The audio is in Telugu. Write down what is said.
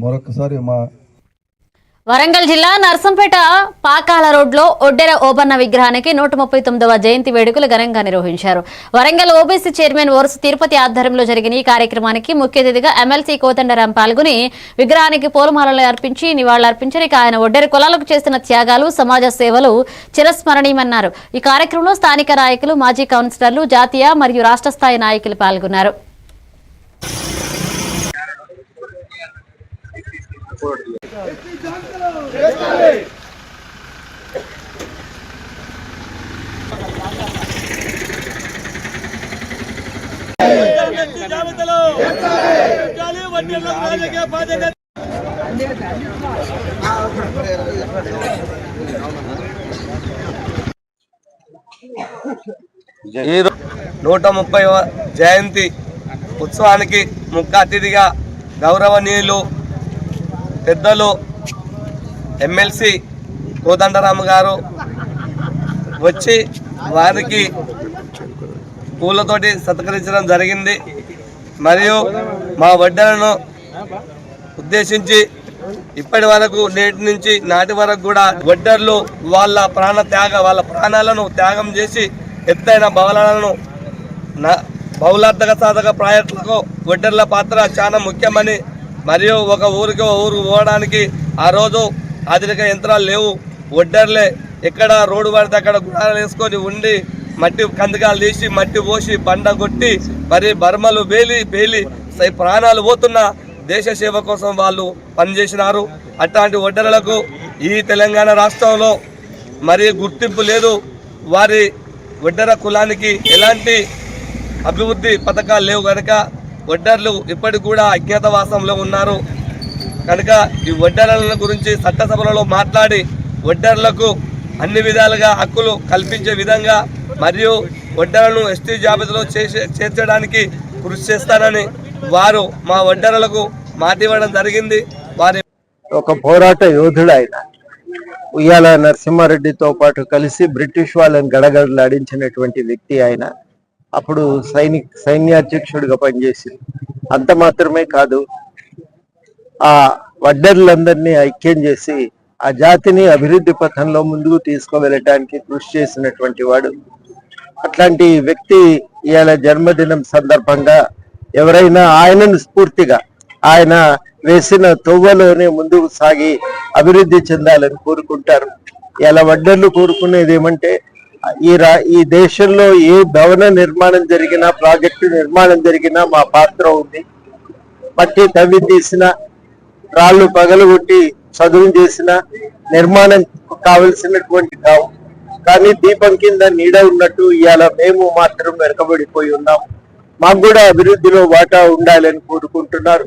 మరొకసారి మా వరంగల్ జిల్లా నర్సంపేట పాకాల రోడ్లో ఒడ్డెర ఓబన్న విగ్రహానికి 139వ జయంతి వేడుకలు ఘనంగా నిర్వహించారు. వరంగల్ ఓబీసీ చైర్మన్ ఓర్సు తిరుపతి ఆధ్వర్యంలో జరిగిన ఈ కార్యక్రమానికి ముఖ్య అతిథిగా ఎమ్మెల్సీ కోదండరాం పాల్గొని విగ్రహానికి పూలమాలలు అర్పించి నివాళులర్పించారు. ఆయన ఒడ్డెర కులాలకు చేసిన త్యాగాలు, సమాజ సేవలు చిరస్మరణీయమన్నారు. ఈ కార్యక్రమంలో స్థానిక నాయకులు, మాజీ కౌన్సిలర్లు, జాతీయ మరియు రాష్ట్ర స్థాయి నాయకులు పాల్గొన్నారు. ఈ 130వ జయంతి ఉత్సవానికి ముఖ్య అతిథిగా గౌరవనీయులు పెద్దలు ఎమ్మెల్సీ కోదండరామ గారు వచ్చి వారికి పూలతోటి సత్కరించడం జరిగింది. మరియు మా వడ్డలను ఉద్దేశించి ఇప్పటి వరకు నేటి నుంచి నాటి వరకు కూడా వడ్డర్లు వాళ్ళ ప్రాణాలను త్యాగం చేసి ఎత్తైన భవనాలను బహుళార్థక సాధక ప్రాజెక్టులకు వడ్డర్ల పాత్ర చాలా ముఖ్యమని, మరియు ఒక ఊరికి పోవడానికి ఆ రోజు ఆధునిక యంత్రాలు లేవు. వడ్డర్లే ఎక్కడ రోడ్డు పడితే అక్కడ గుడాలు వేసుకొని ఉండి మట్టి కందకాలు తీసి మట్టి పోసి బండ కొట్టి మరి బర్మలు పేలి ప్రాణాలు పోతున్న దేశ సేవ కోసం వాళ్ళు పనిచేసినారు. అట్లాంటి వడ్డర్లకు ఈ తెలంగాణ రాష్ట్రంలో మరి గుర్తింపు లేదు. వారి వడ్డర కులానికి ఎలాంటి అభివృద్ధి పథకాలు లేవు కనుక వడ్డర్లు ఇప్పటికి కూడా అజ్ఞాతవాసంలో ఉన్నారు. కనుక ఈ వడ్డర్ల గురించి చట్టసభలలో మాట్లాడి వడ్డర్లకు అన్ని విధాలుగా హక్కులు కల్పించే విధంగా మరియు వడ్డర్లను ఎస్టీ జాబితాలో చేర్చడానికి కృషి చేస్తానని వారు మా వడ్డర్లకు మాట ఇవ్వడం జరిగింది. వారి ఒక పోరాట యోధుడు ఆయన. ఉయ్యాల నరసింహారెడ్డితో పాటు కలిసి బ్రిటిష్ వాళ్ళని గడగడలాడించినటువంటి వ్యక్తి ఆయన. అప్పుడు సైన్యాధ్యక్షుడిగా పనిచేసింది. అంత మాత్రమే కాదు, ఆ వడ్డర్లందరినీ ఐక్యం చేసి ఆ జాతిని అభివృద్ధి పథంలో ముందుకు తీసుకువెళ్ళటానికి కృషి చేసినటువంటి వాడు. అట్లాంటి వ్యక్తి ఇవాళ జన్మదినం సందర్భంగా ఎవరైనా ఆయనను స్ఫూర్తిగా ఆయన వేసిన తొవ్వలోనే ముందుకు సాగి అభివృద్ధి చెందాలని కోరుకుంటారు. ఇలా వడ్డర్లు కోరుకునేది ఏమంటే ఈ దేశంలో ఏ భవన నిర్మాణం జరిగినా, ప్రాజెక్టు నిర్మాణం జరిగినా మా పాత్ర ఉంది. మట్టి తవ్వి తీసిన, రాళ్ళు పగలగొట్టి చదువు చేసిన నిర్మాణం కావలసినటువంటి కావు. కానీ దీపం కింద నీడ ఉన్నట్టు ఇవాళ మేము మాత్రం వెనకబడిపోయి ఉన్నాం. మాకు కూడా అభివృద్ధిలో వాటా ఉండాలని కోరుకుంటున్నారు.